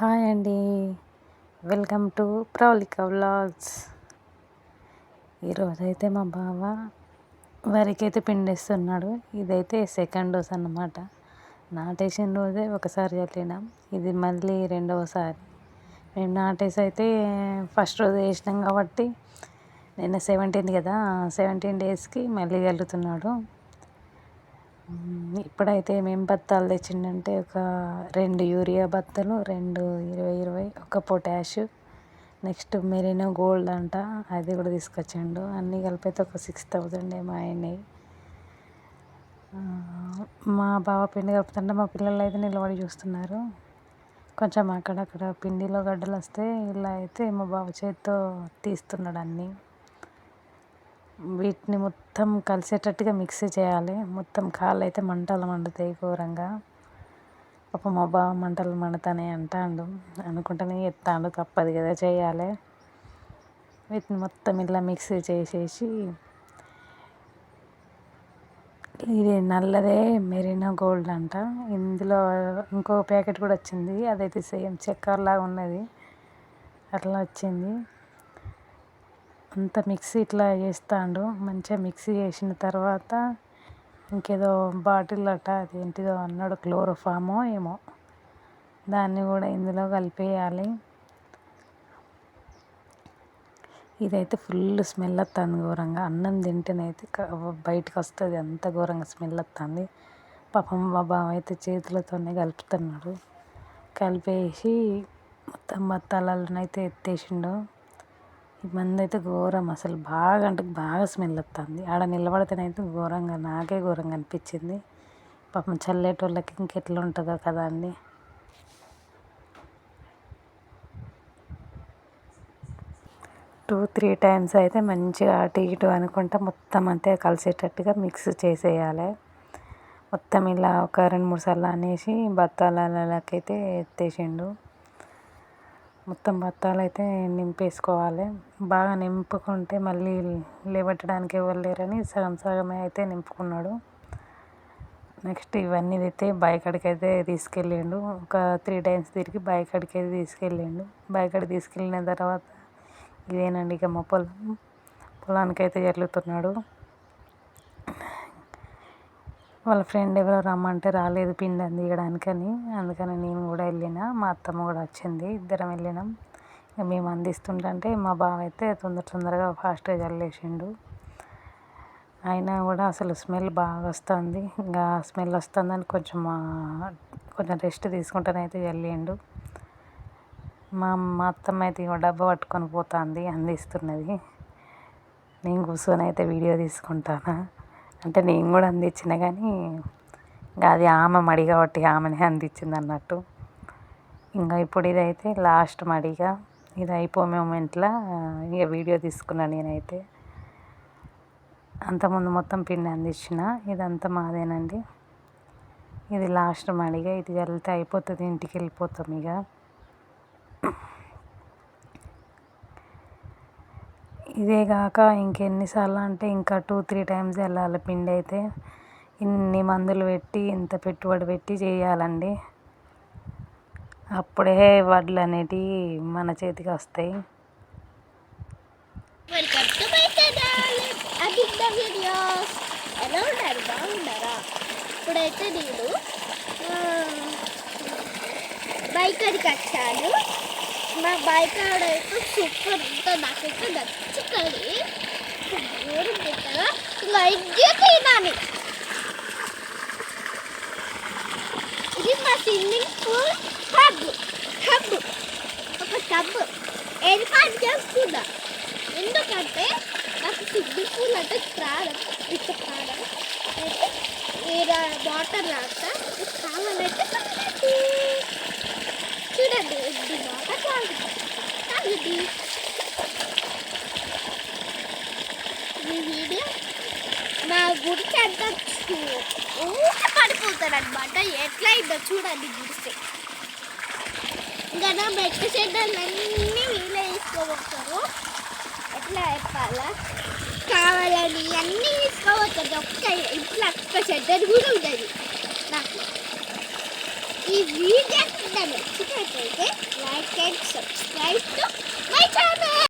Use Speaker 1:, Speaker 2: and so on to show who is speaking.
Speaker 1: Hi అండి. Welcome to Pravalika vlogs. ఈరోజైతే మా బావ వరికైతే పిండేస్తున్నాడు. ఇదైతే సెకండ్ డోస్ అన్నమాట. నాటేసిన రోజే ఒకసారి చల్లినాం, ఇది మళ్ళీ రెండవసారి. మేము నాటేసి అయితే ఫస్ట్ రోజు వేసినాం కాబట్టి నిన్న 17 కదా, 17 డేస్కి మళ్ళీ చల్లుతున్నాడు. ఇప్పుడైతే మేము బత్తాలు తెచ్చిండంటే ఒక 2 యూరియా బత్తలు, 2 20 ఒక పొటాష్, నెక్స్ట్ మెరీనో గోల్డ్ అంట, అది కూడా తీసుకొచ్చిండు. అన్నీ కలిపి అయితే ఒక 6000 ఏమో అయినాయి. మా బావ పిండి కలుపుతుంటే మా పిల్లలు అయితే నిలబడి చూస్తున్నారు. కొంచెం అక్కడక్కడ పిండిలో గడ్డలు వస్తే ఇలా అయితే మా బావ చేతితో తీస్తున్నాడు అన్నీ. వీటిని మొత్తం కలిసేటట్టుగా మిక్స్ చేయాలి. మొత్తం కాళ్ళు అయితే మంటలు మండుతాయి ఘోరంగా. పాపం మా బావ మంటలు మండుతానే అంటాడు, అనుకుంటూనే ఎత్తాడు, తప్పదు కదా చేయాలి. వీటిని మొత్తం ఇలా మిక్స్ చేసేసి, ఇది నల్లదే మెరీనో గోల్డ్ అంట. ఇందులో ఇంకో ప్యాకెట్ కూడా వచ్చింది, అదైతే సేమ్ చక్కెరలాగా ఉన్నది, అట్లా వచ్చింది. అంత మిక్సీ ఇట్లా చేస్తాడు. మంచిగా మిక్సీ చేసిన తర్వాత ఇంకేదో బాటిల్ అట, అదేంటిదో అన్నాడు, క్లోరోఫామో ఏమో, దాన్ని కూడా ఇందులో కలిపేయాలి. ఇదైతే ఫుల్ స్మెల్ వస్తుంది ఘోరంగా. అన్నం తింటేనైతే బయటకు వస్తుంది, అంత ఘోరంగా స్మెల్ వస్తుంది. పాపం మా బావ అయితే చేతులతోనే కలుపుతున్నాడు. కలిపేసి మొత్తం బత్తాలనైతే ఎత్తేసిండు. ఈ మంది అయితే ఘోరం, అసలు బాగా అంటే బాగా స్మెల్ వస్తుంది. ఆడ నిలబడితేనైతే ఘోరంగా, నాకే ఘోరంగా అనిపించింది. పాపం చల్లేటోళ్ళకి ఇంకెట్లా ఉంటుందో కదా అండి. టూ 3 టైమ్స్ అయితే మంచిగా అటు ఇటు అనుకుంటా మొత్తం అంతే కలిసేటట్టుగా మిక్స్ చేసేయాలి. మొత్తం ఇలా ఒక 2-3 సార్లు అనేసి బత్తాలకైతే ఎత్తేసిండు. మొత్తం బత్తాలు అయితే నింపేసుకోవాలి. బాగా నింపుకుంటే మళ్ళీ లేవట్టడానికి ఎవరు లేరని సగం సగమే అయితే నింపుకున్నాడు. నెక్స్ట్ ఇవన్నీ అయితే బావి కాడికి అయితే తీసుకెళ్ళిండు. ఒక 3 టైమ్స్ తిరిగి బావి కాడికి అయితే తీసుకెళ్ళిండు. బావి కాడికి తీసుకెళ్ళిన తర్వాత ఇదేనండి ఇక మా పొలానికి అయితే జల్లుతున్నాడు. వాళ్ళ ఫ్రెండ్ ఎవరో రమ్మంటే రాలేదు పిండి అందియడానికని, అందుకని నేను కూడా వెళ్ళిన, మా అత్తమ్మ కూడా వచ్చింది, ఇద్దరం వెళ్ళినాం. ఇక మేము అందిస్తుంటే మా బావ అయితే తొందరగా ఫాస్ట్గా చల్లేసిండు. అయినా కూడా అసలు స్మెల్ బాగా వస్తుంది. ఇంకా స్మెల్ వస్తుందని కొంచెం రెస్ట్ తీసుకుంటానైతే చల్లిండు. మా అత్తమ్మ అయితే ఇక డబ్బా పట్టుకొని పోతుంది, అందిస్తున్నది. నేను కూర్చొని అయితే వీడియో తీసుకుంటాను. అంటే నేను కూడా అందించిన కానీ ఇంకా అది ఆమె మడి కాబట్టి ఆమెనే అందించింది అన్నట్టు. ఇంకా ఇప్పుడు ఇదైతే లాస్ట్ మడిగా, ఇది అయిపో మూమెంట్లో ఇక వీడియో తీసుకున్నాను నేనైతే. అంతకుముందు మొత్తం పిండి అందించిన, ఇదంతా మాదేనండి. ఇది లాస్ట్ మడిగా, ఇది చల్లితే అయిపోతుంది, ఇంటికి వెళ్ళిపోతాం ఇక. ఇదే కాక ఇంకెన్నిసార్లు అంటే ఇంకా 2-3 టైమ్స్ వెళ్ళాలి పిండి అయితే. ఇన్ని మందులు పెట్టి, ఇంత పెట్టుబడి పెట్టి చేయాలండి, అప్పుడే వడ్లు అనేటివి మన చేతికి వస్తాయి.
Speaker 2: ఎలా ఉన్నారు, బాగున్నారా? ఇప్పుడైతే నేను బైక్ అడిగి వచ్చాను. మా బైక్ ఆడైతే సూపర్ ఉంటుంది, నాకైతే నచ్చుతుంది. దూరం పెట్టగా ఇంకా ఎగ్గే తినాలి. ఇది మా స్విమ్మింగ్ పూల్ టబ్, ఒక టబ్ ఏర్పాటు చేసుకుందా. ఎందుకంటే నాకు స్విమ్మింగ్ పూల్ అంటే ప్రాణం, ప్రాణం. అయితే ఇలా వాటర్ రాస్తా కావాలంటే చూడండి, ఇది వాటర్ తాగండి. ఈ వీడియో నా గుడికి అంత ఊట పడిపోతాడు అనమాట. ఎట్లా అయిందో చూడండి గుడిస్తే. ఇంకా నా మెట్ట చెడ్డలన్నీ వీళ్ళే తీసుకోబోతారు. ఎట్లా చెప్పాలా, కావాలని అన్నీ తీసుకోబోతుంది. ఒక్క ఇంట్లో ఒక్క చెడ్డది కూడా ఉంటుంది నాకు. ఈ వీడియో నచ్చితే నచ్చినట్లయితే లైక్ చేయండి